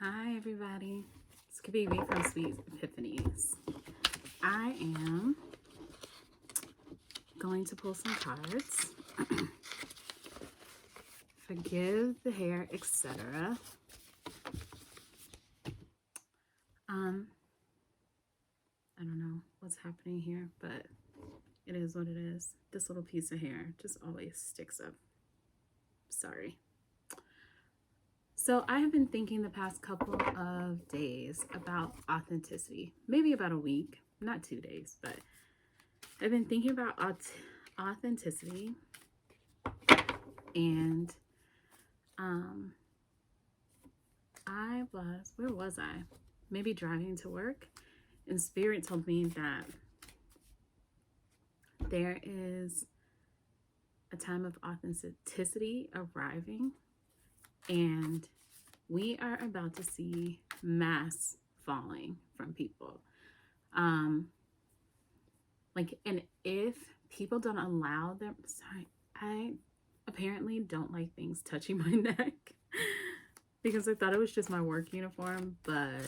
Hi everybody, it's Kabibi from Sweet Epiphanies. I am going to pull some cards. Forgive the hair, etc. I don't know what's happening here, but it is what it is. This little piece of hair just always sticks up. Sorry. So I have been thinking the past couple of days about authenticity, maybe about a week, not 2 days, but I've been thinking about authenticity, and where was I? Maybe driving to work, and Spirit told me that there is a time of authenticity arriving, and we are about to see masks falling from people. And if people don't allow them, sorry, I apparently don't like things touching my neck because I thought it was just my work uniform, but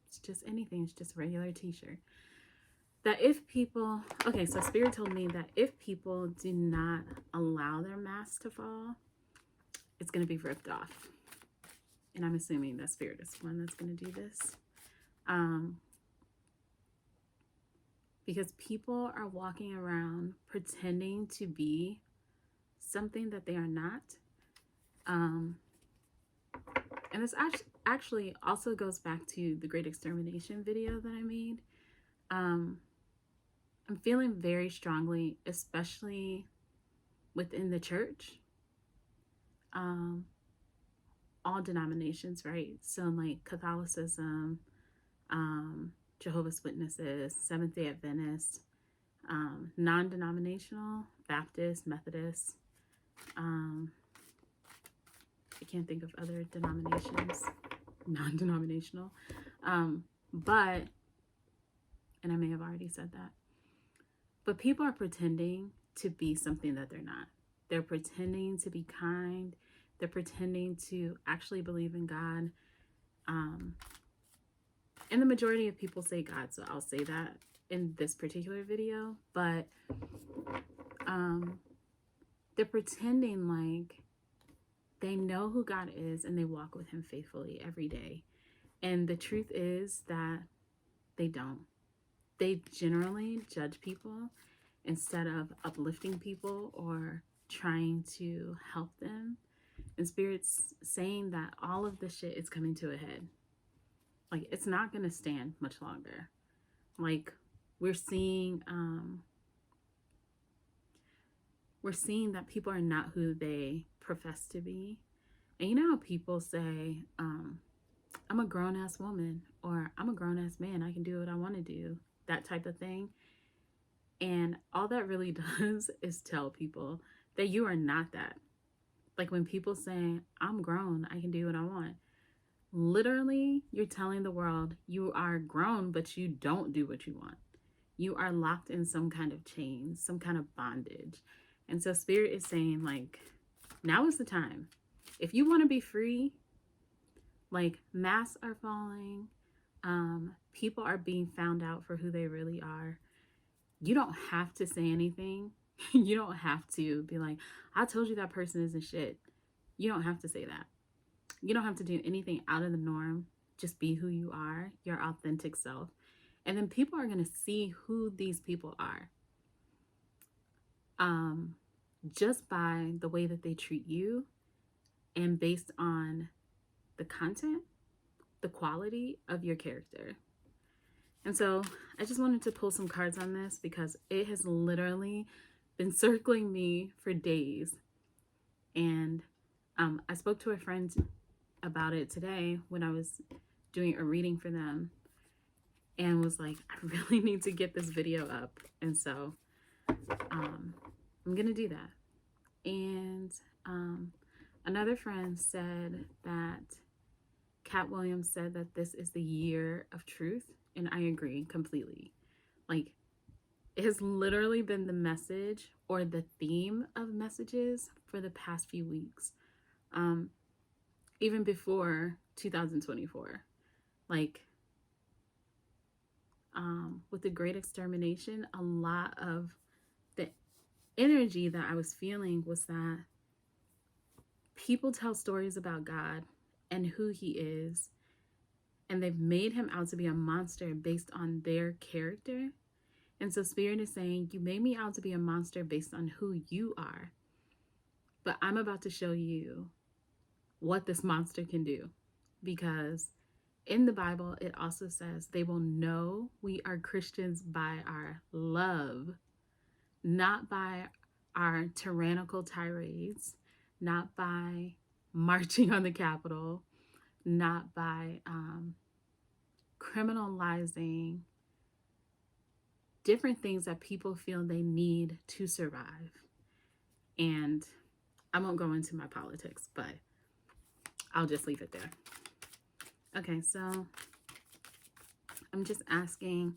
it's just anything. It's just a regular t-shirt. That if people, okay, so Spirit told me that if people do not allow their mask to fall, it's going to be ripped off. And I'm assuming that Spirit is the one that's going to do this. Because people are walking around pretending to be something that they are not. And this actually also goes back to the Great Extermination video that I made. I'm feeling very strongly, especially within the church, all denominations, right? So like Catholicism, Jehovah's Witnesses, Seventh-day Adventists, non-denominational, Baptist, Methodist. I can't think of other denominations, non-denominational. But, and I may have already said that, but people are pretending to be something that they're not. They're pretending to be kind. They're pretending to actually believe in God. And the majority of people say God, so I'll say that in this particular video. But they're pretending like they know who God is and they walk with him faithfully every day. And the truth is that they don't. They generally judge people instead of uplifting people or trying to help them. And Spirit's saying that all of this shit is coming to a head. Like, it's not going to stand much longer. Like, we're seeing that people are not who they profess to be. And you know how people say, I'm a grown-ass woman, or I'm a grown-ass man, I can do what I want to do, that type of thing. And all that really does is tell people that you are not that. Like when people say, I'm grown, I can do what I want. Literally, you're telling the world you are grown, but you don't do what you want. You are locked in some kind of chains, some kind of bondage. And so Spirit is saying, like, now is the time. If you want to be free, like, masks are falling. People are being found out for who they really are. You don't have to say anything. You don't have to be like, I told you that person isn't shit. You don't have to say that. You don't have to do anything out of the norm. Just be who you are, your authentic self. And then people are going to see who these people are. Just by the way that they treat you and based on the content, the quality of your character. And so I just wanted to pull some cards on this because it has literally been circling me for days. And I spoke to a friend about it today when I was doing a reading for them and was like, I really need to get this video up. And so I'm going to do that. And another friend said that Cat Williams said that this is the year of truth. And I agree completely. Like, it has literally been the message or the theme of messages for the past few weeks. Even before 2024. Like, with the Great Extermination, a lot of the energy that I was feeling was that people tell stories about God and who he is, and they've made him out to be a monster based on their character. And so Spirit is saying, you made me out to be a monster based on who you are, but I'm about to show you what this monster can do. Because in the Bible, it also says they will know we are Christians by our love, not by our tyrannical tirades, not by marching on the Capitol, not by criminalizing different things that people feel they need to survive. And I won't go into my politics, but I'll just leave it there. Okay, so I'm just asking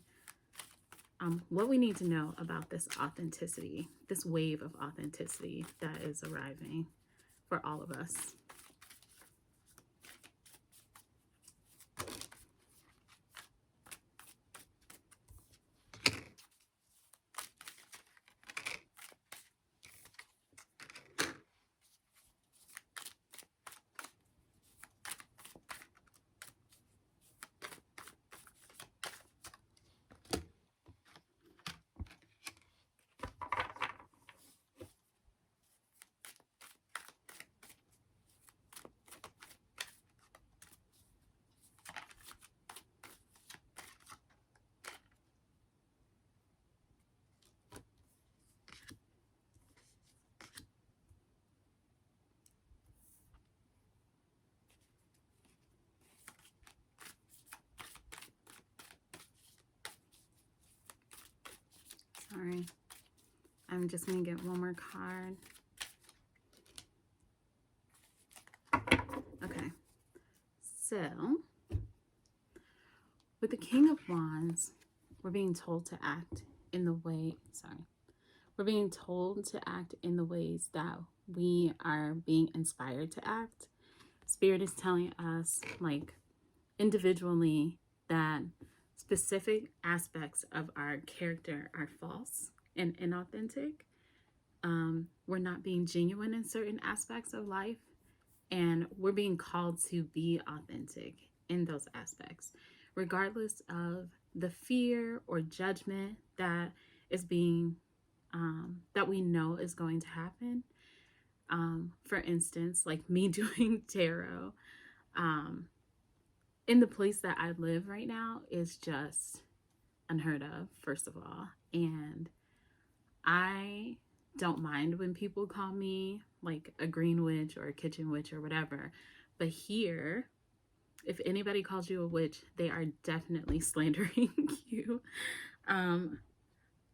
what we need to know about this authenticity, this wave of authenticity that is arriving for all of us. Sorry, I'm just going to get one more card. Okay, so with the King of Wands, we're being told to act in the way, we're being told to act in the ways that we are being inspired to act. Spirit is telling us, like, individually, that specific aspects of our character are false and inauthentic. We're not being genuine in certain aspects of life, and we're being called to be authentic in those aspects, regardless of the fear or judgment that is being that we know is going to happen. For instance, like me doing tarot, in the place that I live right now is just unheard of, first of all. And I don't mind when people call me like a green witch or a kitchen witch or whatever. But here, if anybody calls you a witch, they are definitely slandering you.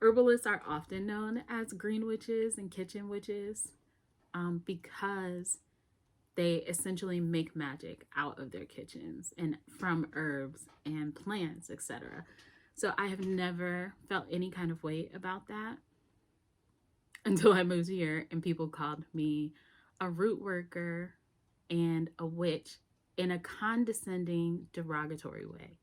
Herbalists are often known as green witches and kitchen witches because they essentially make magic out of their kitchens and from herbs and plants, etc. So I have never felt any kind of weight about that until I moved here and people called me a root worker and a witch in a condescending, derogatory way.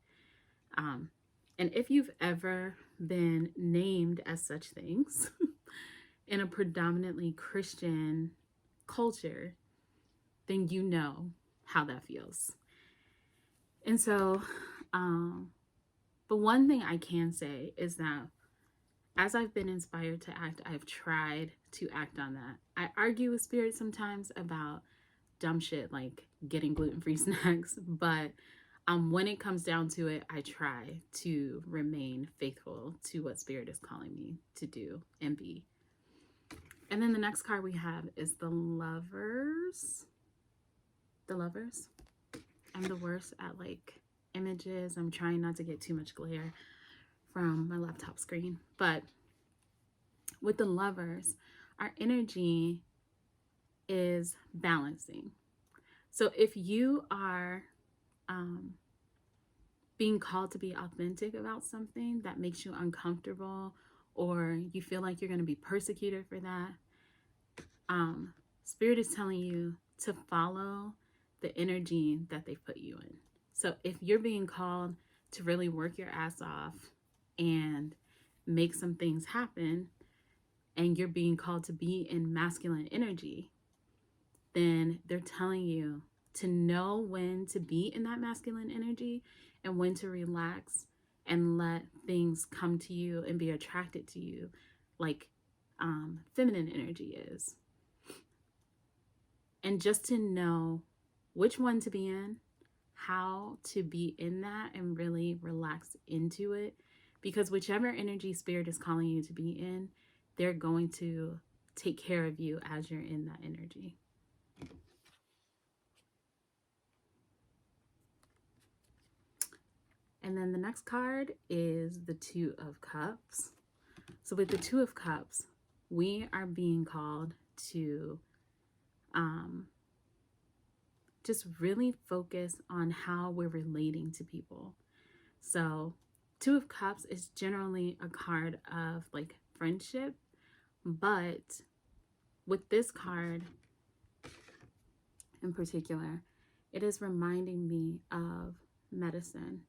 And if you've ever been named as such things in a predominantly Christian culture, then you know how that feels. And so, but one thing I can say is that as I've been inspired to act, I've tried to act on that. I argue with Spirit sometimes about dumb shit like getting gluten-free snacks, but when it comes down to it, I try to remain faithful to what Spirit is calling me to do and be. And then the next card we have is the Lovers. The Lovers. I'm the worst at like images. I'm trying not to get too much glare from my laptop screen. But with the Lovers, our energy is balancing. So if you are being called to be authentic about something that makes you uncomfortable, or you feel like you're going to be persecuted for that, Spirit is telling you to follow the energy that they've put you in. So if you're being called to really work your ass off and make some things happen, and you're being called to be in masculine energy, then they're telling you to know when to be in that masculine energy and when to relax and let things come to you and be attracted to you like feminine energy is. And just to know which one to be in, how to be in that and really relax into it. Because whichever energy spirit is calling you to be in, they're going to take care of you as you're in that energy. And then the next card is the Two of Cups. So with the Two of Cups, we are being called to just really focus on how we're relating to people. So Two of Cups is generally a card of like friendship, but with this card in particular, it is reminding me of medicine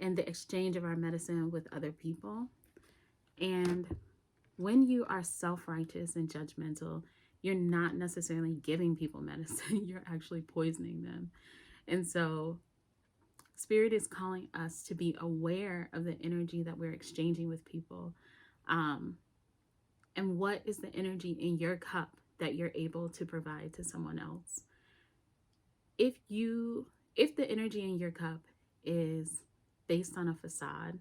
and the exchange of our medicine with other people. And when you are self-righteous and judgmental, you're not necessarily giving people medicine, you're actually poisoning them. And so Spirit is calling us to be aware of the energy that we're exchanging with people. And what is the energy in your cup that you're able to provide to someone else? If the energy in your cup is based on a facade,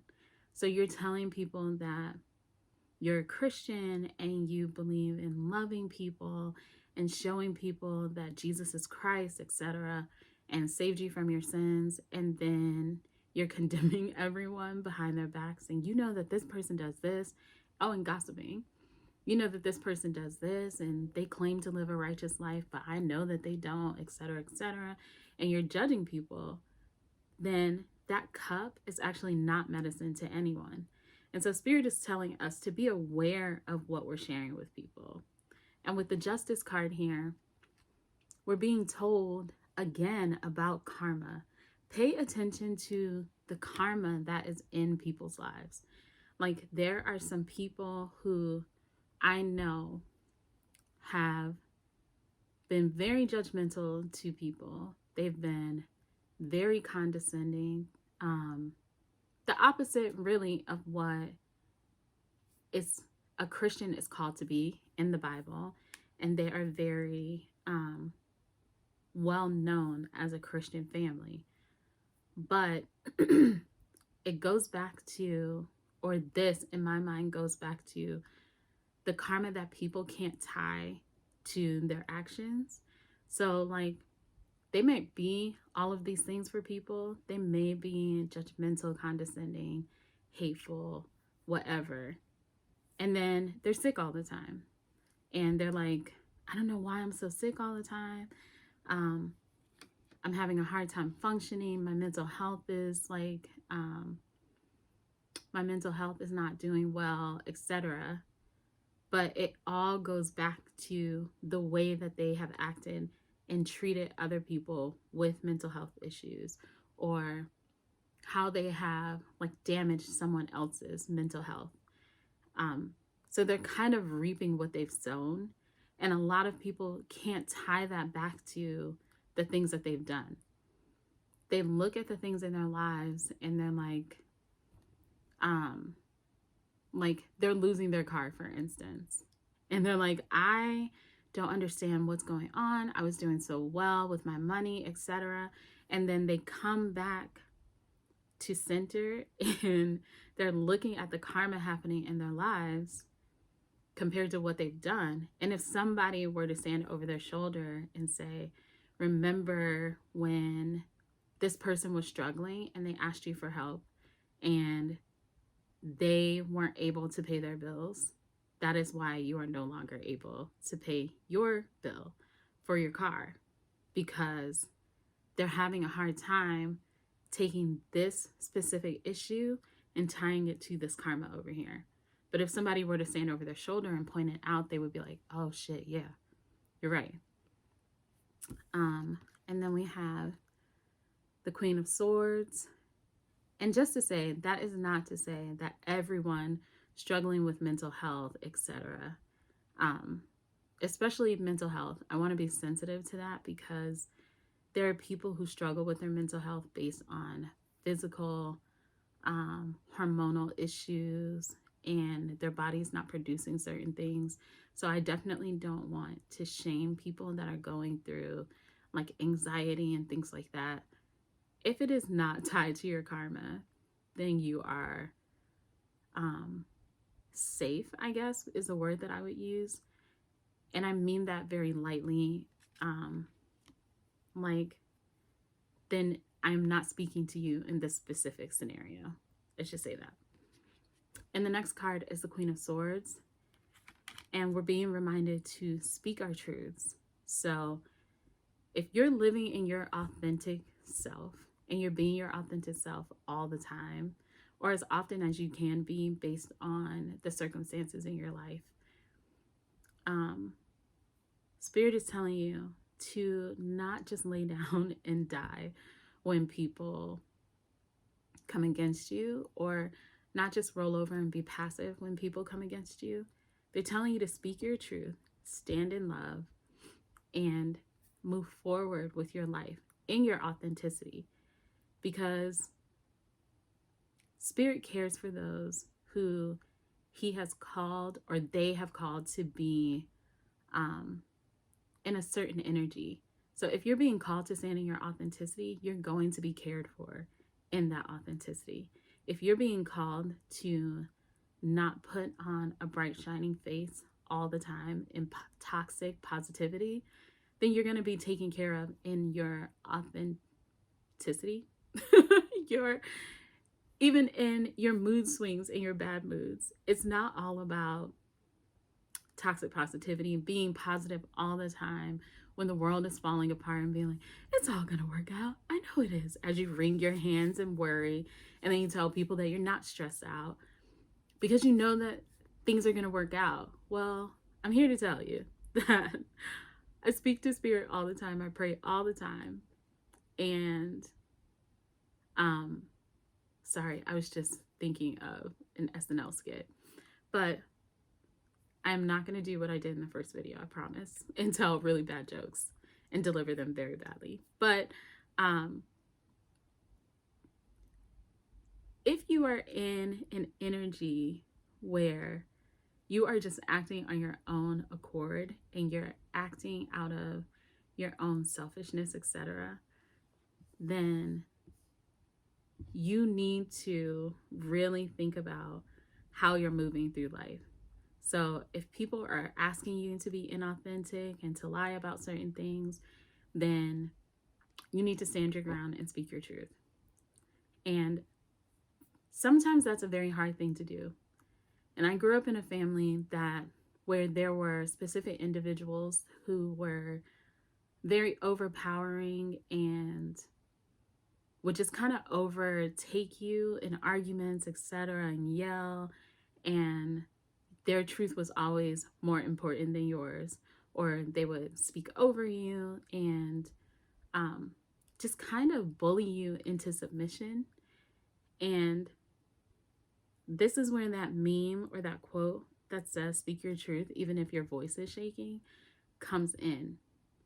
so you're telling people that you're a Christian and you believe in loving people and showing people that Jesus is Christ, etc., and saved you from your sins, and then you're condemning everyone behind their backs, and you know that this person does this. Oh, and gossiping. You know that this person does this and they claim to live a righteous life, but I know that they don't, etc., etc., and you're judging people, then that cup is actually not medicine to anyone. And so Spirit is telling us to be aware of what we're sharing with people. And with the Justice card here, we're being told again about karma. Pay attention to the karma that is in people's lives. Like, there are some people who I know have been very judgmental to people. They've been very condescending. The opposite really of what is a Christian is called to be in the Bible. And they are very well known as a Christian family. But it goes back to, or this in my mind goes back to, the karma that people can't tie to their actions. So like, they might be all of these things for people. They may be judgmental, condescending, hateful, whatever. And then they're sick all the time. And they're like, I don't know why I'm so sick all the time. I'm having a hard time functioning. My mental health is like, my mental health is not doing well, etc. But it all goes back to the way that they have acted and treated other people with mental health issues, or how they have like damaged someone else's mental health. So they're kind of reaping what they've sown. And a lot of people can't tie that back to the things that they've done. They look at the things in their lives and they're like they're losing their car, for instance. And they're like, I don't understand what's going on. I was doing so well with my money, etc. And then they come back to center and they're looking at the karma happening in their lives compared to what they've done. And if somebody were to stand over their shoulder and say, remember when this person was struggling and they asked you for help and they weren't able to pay their bills, that is why you are no longer able to pay your bill for your car, because they're having a hard time taking this specific issue and tying it to this karma over here. But if somebody were to stand over their shoulder and point it out, they would be like, oh shit, yeah, you're right. And then we have the Queen of Swords. And just to say, that is not to say that everyone struggling with mental health, etc., especially mental health, I want to be sensitive to that, because there are people who struggle with their mental health based on physical, hormonal issues, and their body's not producing certain things. So I definitely don't want to shame people that are going through like anxiety and things like that. If it is not tied to your karma, then you are safe, I guess is a word that I would use. And I mean that very lightly. Like, then I'm not speaking to you in this specific scenario. Let's just say that. And the next card is the Queen of Swords. And we're being reminded to speak our truths. So if you're living in your authentic self and you're being your authentic self all the time, or as often as you can be based on the circumstances in your life, Spirit is telling you to not just lay down and die when people come against you, or not just roll over and be passive when people come against you. They're telling you to speak your truth, stand in love, and move forward with your life in your authenticity, because Spirit cares for those who He has called, or they have called to be in a certain energy. So if you're being called to stand in your authenticity, you're going to be cared for in that authenticity. If you're being called to not put on a bright, shining face all the time in toxic positivity, then you're going to be taken care of in your authenticity. your Even in your mood swings and your bad moods. It's not all about toxic positivity, being positive all the time when the world is falling apart, and being like, it's all gonna work out. I know it is. As you wring your hands and worry, and then you tell people that you're not stressed out because you know that things are gonna work out. Well, I'm here to tell you that I speak to Spirit all the time. I pray all the time. And sorry, I was just thinking of an SNL skit. But I'm not going to do what I did in the first video, I promise, and tell really bad jokes and deliver them very badly. But if you are in an energy where you are just acting on your own accord and you're acting out of your own selfishness, etc., then you need to really think about how you're moving through life. So if people are asking you to be inauthentic and to lie about certain things, then you need to stand your ground and speak your truth. And sometimes that's a very hard thing to do. And I grew up in a family where there were specific individuals who were very overpowering and would just kind of overtake you in arguments, etc., and yell, and their truth was always more important than yours, or they would speak over you and just kind of bully you into submission. And this is where that meme or that quote that says speak your truth even if your voice is shaking comes in,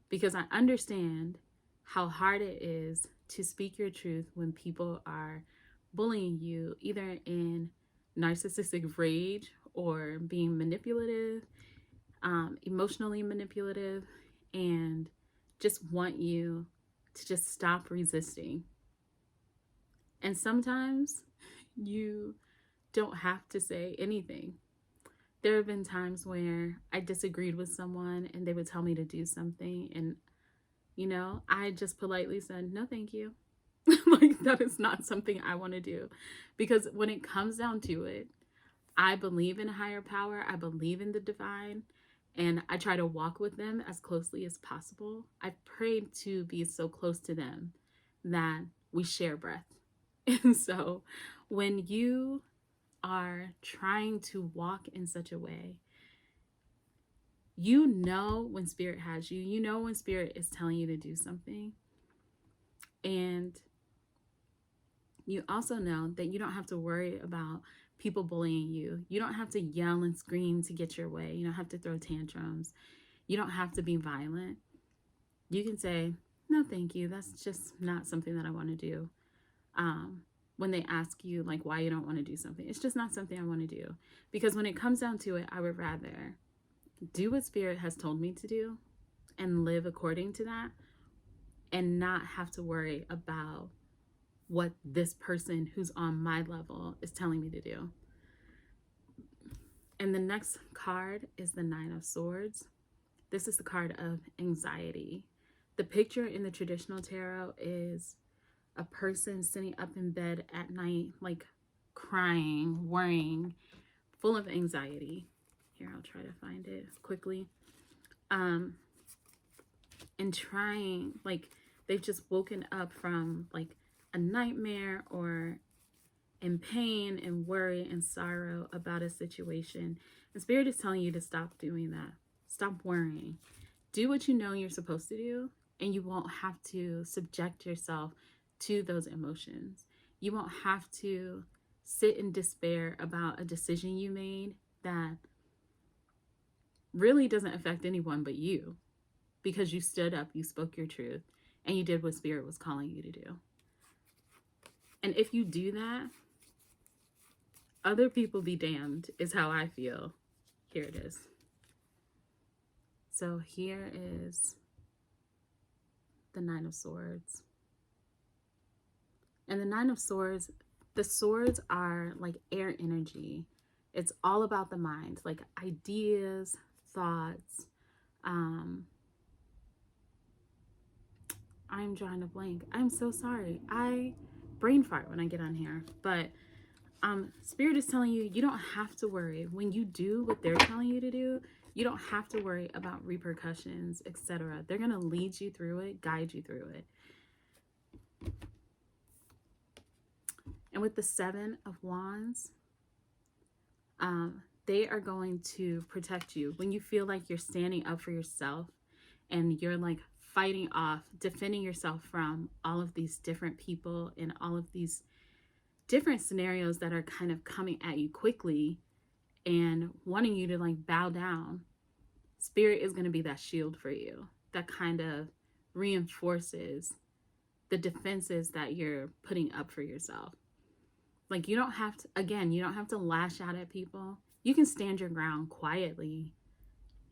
because I understand how hard it is to speak your truth when people are bullying you, either in narcissistic rage or being manipulative, emotionally manipulative, and just want you to just stop resisting. And sometimes you don't have to say anything. There have been times where I disagreed with someone and they would tell me to do something, and I just politely said, no, thank you. Like, that is not something I want to do. Because when it comes down to it, I believe in a higher power. I believe in the divine. And I try to walk with them as closely as possible. I pray to be so close to them that we share breath. And so when you are trying to walk in such a way, you know when Spirit has you, when Spirit is telling you to do something. And you also know that you don't have to worry about people bullying you. You don't have to yell and scream to get your way. You don't have to throw tantrums. You don't have to be violent. You can say, no, thank you. That's just not something that I want to do. When they ask you, like, why you don't want to do something, it's just not something I want to do. Because when it comes down to it, I would rather do what Spirit has told me to do and live according to that and not have to worry about what this person who's on my level is telling me to do. And the next card is the Nine of Swords. This is the card of anxiety. The picture in the traditional tarot is a person sitting up in bed at night, like crying, worrying, full of anxiety. Here, I'll try to find it quickly. And trying, like, they've just woken up from like a nightmare or in pain and worry and sorrow about a situation. And Spirit is telling you to stop doing that. Stop worrying. Do what you know you're supposed to do, and you won't have to subject yourself to those emotions. You won't have to sit in despair about a decision you made that really doesn't affect anyone but you, because you stood up, you spoke your truth, and you did what Spirit was calling you to do. And if you do that, other people be damned is how I feel. Here it is. So here is the Nine of Swords. And the Nine of Swords, the swords are like air energy. It's all about the mind, like ideas, thoughts. I'm drawing a blank. I'm so sorry. I brain fart when I get on here. But Spirit is telling you, you don't have to worry. When you do what they're telling you to do, you don't have to worry about repercussions, etc. They're going to lead you through it, guide you through it. And with the Seven of Wands, they are going to protect you. When you feel like you're standing up for yourself and you're like fighting off, defending yourself from all of these different people and all of these different scenarios that are kind of coming at you quickly and wanting you to like bow down, Spirit is going to be that shield for you that kind of reinforces the defenses that you're putting up for yourself. Like, you don't have to, again, you don't have to lash out at people. You can stand your ground quietly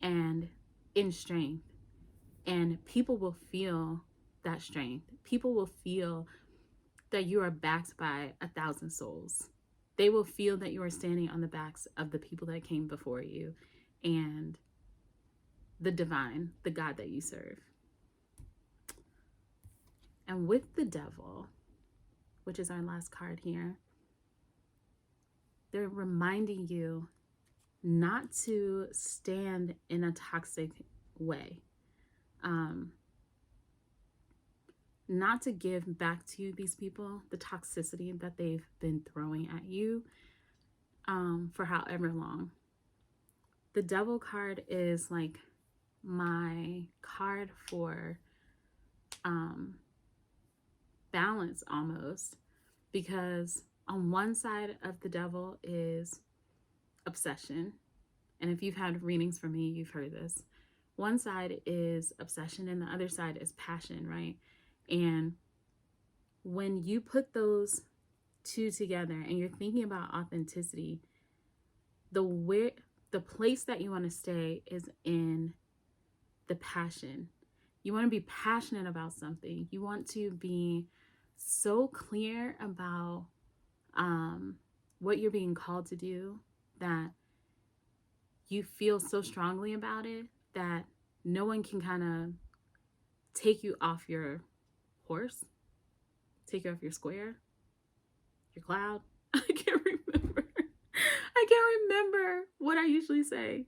and in strength, and people will feel that strength. People will feel that you are backed by 1,000 souls. They will feel that you are standing on the backs of the people that came before you and the divine, the God that you serve. And with the Devil, which is our last card here, they're reminding you not to stand in a toxic way. Not to give back to these people the toxicity that they've been throwing at you for however long. The Devil card is like my card for balance almost, because on one side of the Devil is obsession. And if you've had readings from me, you've heard this. One side is obsession and the other side is passion, right? And when you put those two together and you're thinking about authenticity, the place that you want to stay is in the passion. You want to be passionate about something. You want to be so clear about what you're being called to do, that you feel so strongly about it that no one can kind of take you off your horse, take you off your square, your cloud. I can't remember. I can't remember what I usually say.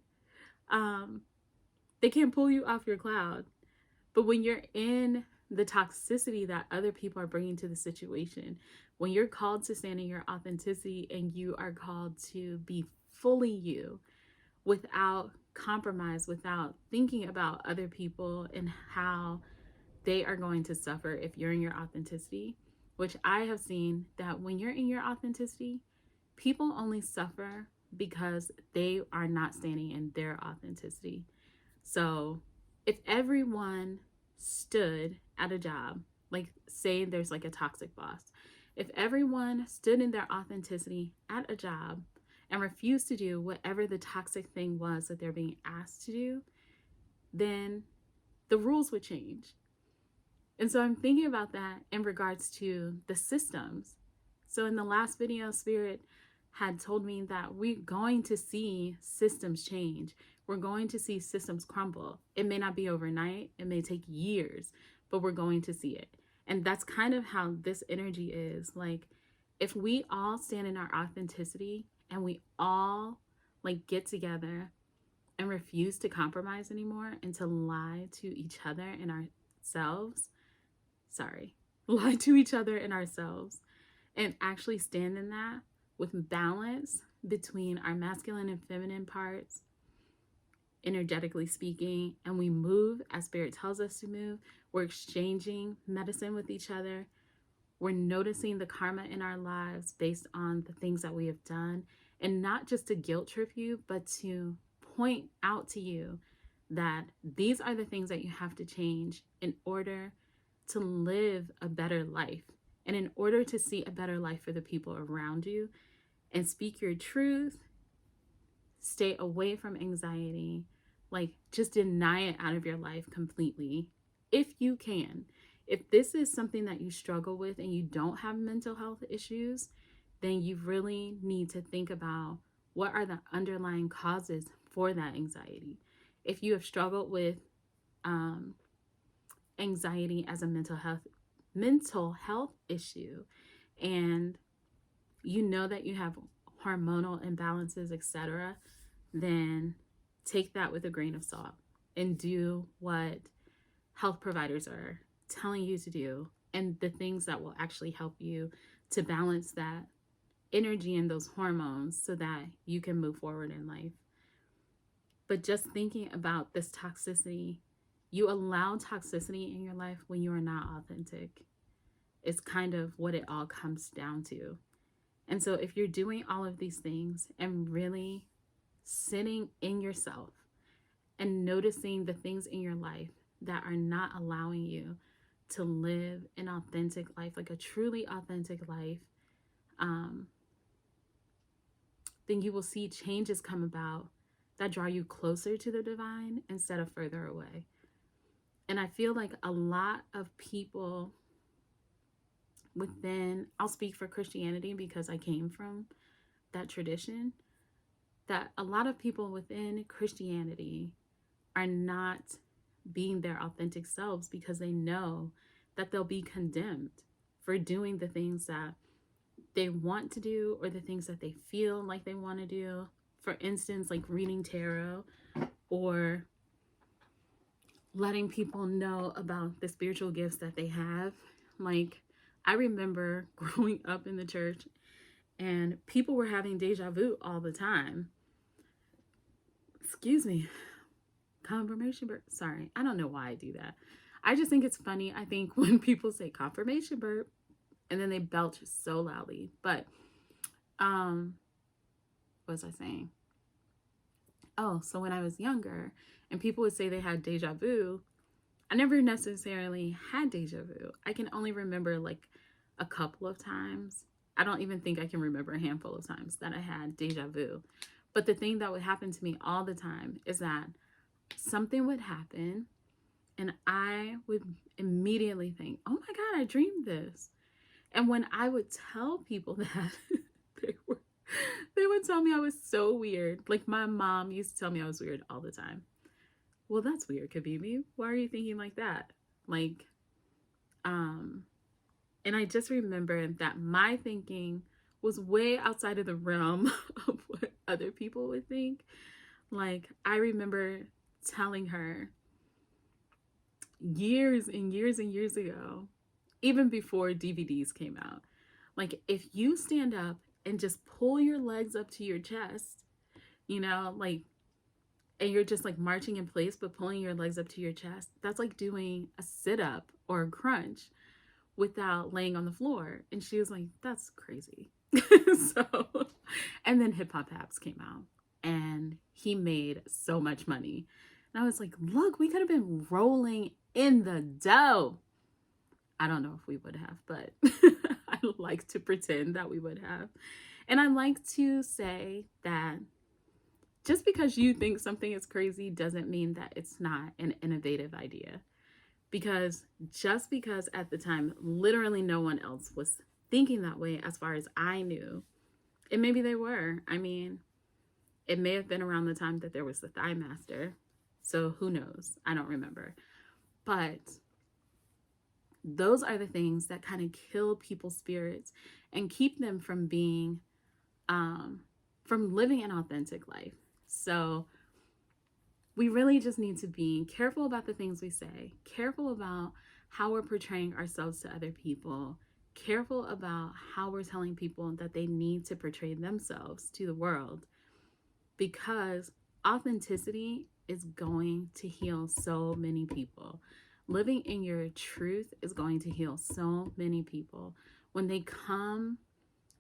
They can't pull you off your cloud. But when you're in the toxicity that other people are bringing to the situation, when you're called to stand in your authenticity and you are called to be fully you without compromise, without thinking about other people and how they are going to suffer if you're in your authenticity, which I have seen that when you're in your authenticity, people only suffer because they are not standing in their authenticity. So if everyone stood at a job, like say there's like a toxic boss, if everyone stood in their authenticity at a job and refused to do whatever the toxic thing was that they're being asked to do, then the rules would change. And so I'm thinking about that in regards to the systems. So in the last video, Spirit had told me that we're going to see systems change. We're going to see systems crumble. It may not be overnight, it may take years, but we're going to see it. And that's kind of how this energy is. Like, if we all stand in our authenticity and we all like get together and refuse to compromise anymore and to lie to each other and ourselves, lie to each other and ourselves, and actually stand in that with balance between our masculine and feminine parts, energetically speaking, and we move as Spirit tells us to move. We're exchanging medicine with each other. We're noticing the karma in our lives based on the things that we have done, and not just to guilt trip you, but to point out to you that these are the things that you have to change in order to live a better life, and in order to see a better life for the people around you, and speak your truth. Stay away from anxiety. Like, just deny it out of your life completely if you can. If this is something that you struggle with and you don't have mental health issues, then you really need to think about what are the underlying causes for that anxiety. If you have struggled with anxiety as a mental health issue, and you know that you have hormonal imbalances, etc., then take that with a grain of salt and do what health providers are telling you to do, and the things that will actually help you to balance that energy and those hormones so that you can move forward in life. But just thinking about this toxicity, you allow toxicity in your life when you are not authentic. It's kind of what it all comes down to. And so if you're doing all of these things and really sitting in yourself and noticing the things in your life that are not allowing you to live an authentic life, like a truly authentic life, then you will see changes come about that draw you closer to the divine instead of further away. And I feel like a lot of people within, I'll speak for Christianity because I came from that tradition, that a lot of people within Christianity are not being their authentic selves because they know that they'll be condemned for doing the things that they want to do or the things that they feel like they want to do. For instance, like reading tarot or letting people know about the spiritual gifts that they have. Like, I remember growing up in the church and people were having deja vu all the time. Excuse me. Confirmation burp. Sorry, I don't know why I do that. I just think it's funny. I think when people say confirmation burp and then they belch so loudly. But what was I saying? Oh, so when I was younger and people would say they had deja vu, I never necessarily had deja vu. I can only remember like a couple of times. I don't even think I can remember a handful of times that I had deja vu. But the thing that would happen to me all the time is that something would happen and I would immediately think, oh my God, I dreamed this. And when I would tell people that, they would tell me I was so weird. Like, my mom used to tell me I was weird all the time. Well, that's weird, Kabibi. Why are you thinking like that? Like, and I just remember that my thinking was way outside of the realm of what other people would think. Like, I remember telling her years and years and years ago, even before DVDs came out, like, if you stand up and just pull your legs up to your chest, you know, like, and you're just like marching in place but pulling your legs up to your chest, that's like doing a sit-up or a crunch without laying on the floor. And she was like, that's crazy. So, and then Hip Hop Happs came out and he made so much money. And I was like, look, we could have been rolling in the dough. I don't know if we would have, but I like to pretend that we would have. And I like to say that just because you think something is crazy doesn't mean that it's not an innovative idea. Because just because at the time, literally no one else was thinking that way as far as I knew, and maybe they were. I mean, it may have been around the time that there was the Thigh Master. So who knows? I don't remember. But those are the things that kind of kill people's spirits and keep them from being, from living an authentic life. So we really just need to be careful about the things we say, careful about how we're portraying ourselves to other people, careful about how we're telling people that they need to portray themselves to the world, because authenticity is going to heal so many people. Living in your truth is going to heal so many people. When they come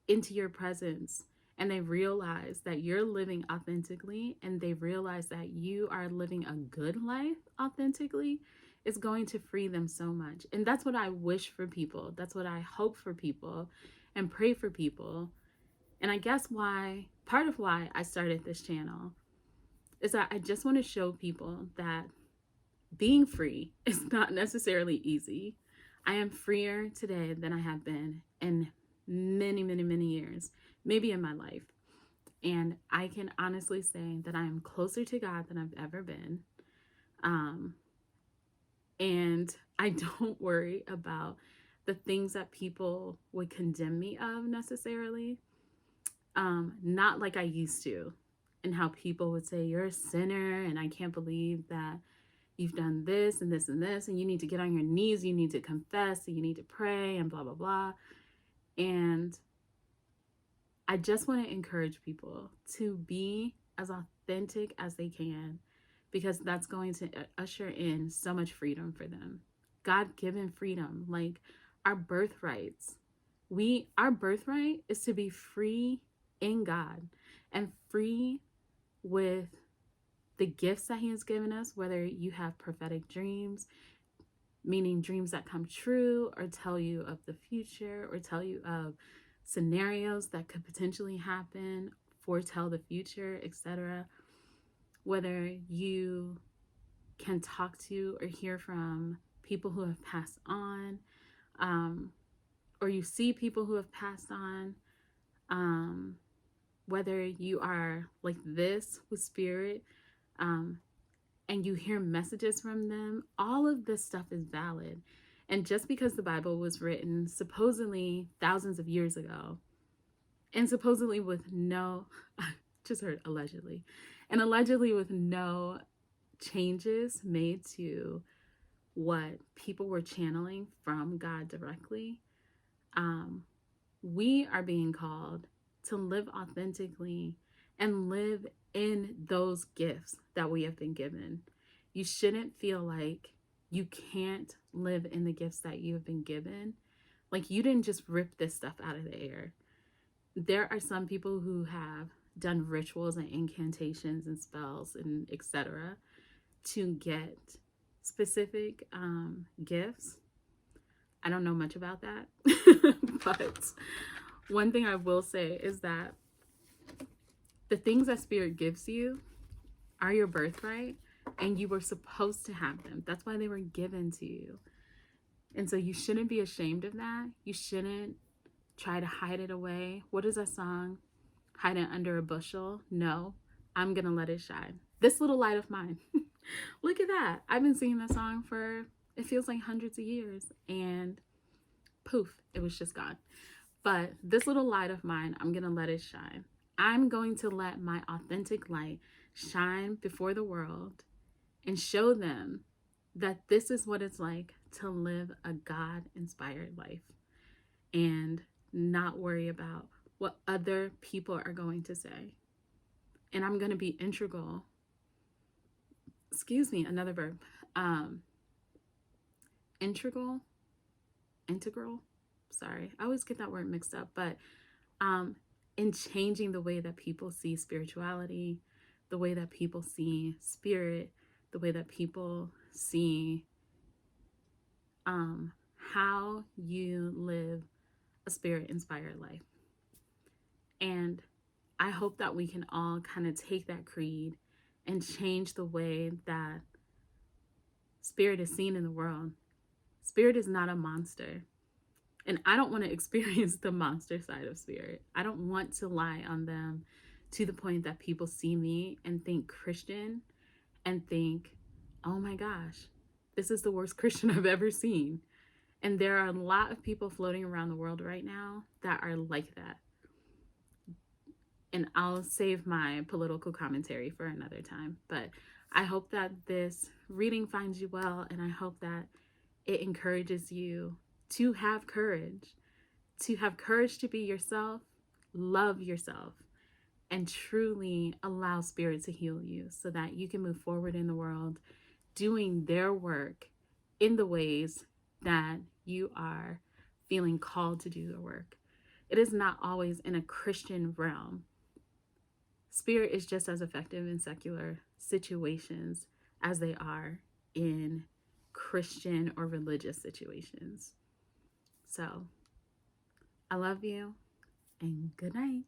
into your presence and they realize that you're living authentically and they realize that you are living a good life authentically, it's going to free them so much. And that's what I wish for people. That's what I hope for people and pray for people. And I guess part of why I started this channel is that I just want to show people that being free is not necessarily easy. I am freer today than I have been in many, many, many years, maybe in my life. And I can honestly say that I am closer to God than I've ever been. And I don't worry about the things that people would condemn me of necessarily. Not like I used to, and how people would say, you're a sinner, and I can't believe that you've done this and this and this, and you need to get on your knees, you need to confess, and you need to pray, and blah, blah, blah. And I just want to encourage people to be as authentic as they can, because that's going to usher in so much freedom for them. God-given freedom, like our birthrights. Our birthright is to be free in God and free with the gifts that he has given us, whether you have prophetic dreams, meaning dreams that come true or tell you of the future or tell you of scenarios that could potentially happen, foretell the future, etc. Whether you can talk to or hear from people who have passed on, or you see people who have passed on, whether you are like this with spirit, and you hear messages from them, all of this stuff is valid. And just because the Bible was written supposedly thousands of years ago, and supposedly with no, I just heard allegedly, and allegedly with no changes made to what people were channeling from God directly, we are being called to live authentically and live in those gifts that we have been given. You shouldn't feel like you can't live in the gifts that you have been given. Like you didn't just rip this stuff out of the air. There are some people who have done rituals and incantations and spells and etc. to get specific gifts. I don't know much about that, but one thing I will say is that the things that Spirit gives you are your birthright, and you were supposed to have them. That's why they were given to you. And so you shouldn't be ashamed of that. You shouldn't try to hide it away. What is that song? Hide it under a bushel? No, I'm going to let it shine. This little light of mine. Look at that. I've been singing that song for, it feels like hundreds of years. And poof, it was just gone. But this little light of mine, I'm going to let it shine. I'm going to let my authentic light shine before the world and show them that this is what it's like to live a God-inspired life and not worry about what other people are going to say. And I'm going to be integral excuse me, another verb, um, integral, integral. Sorry, I always get that word mixed up, but um, in changing the way that people see spirituality, the way that people see spirit, the way that people see um, how you live a spirit inspired life. And I hope that we can all kind of take that creed and change the way that spirit is seen in the world. Spirit is not a monster. And I don't want to experience the monster side of spirit. I don't want to lie on them to the point that people see me and think Christian and think, oh my gosh, this is the worst Christian I've ever seen. And there are a lot of people floating around the world right now that are like that. And I'll save my political commentary for another time. But I hope that this reading finds you well, and I hope that it encourages you to have courage to be yourself, love yourself, and truly allow spirit to heal you so that you can move forward in the world doing their work in the ways that you are feeling called to do the work. It is not always in a Christian realm. Spirit is just as effective in secular situations as they are in Christian or religious situations. So, I love you and good night.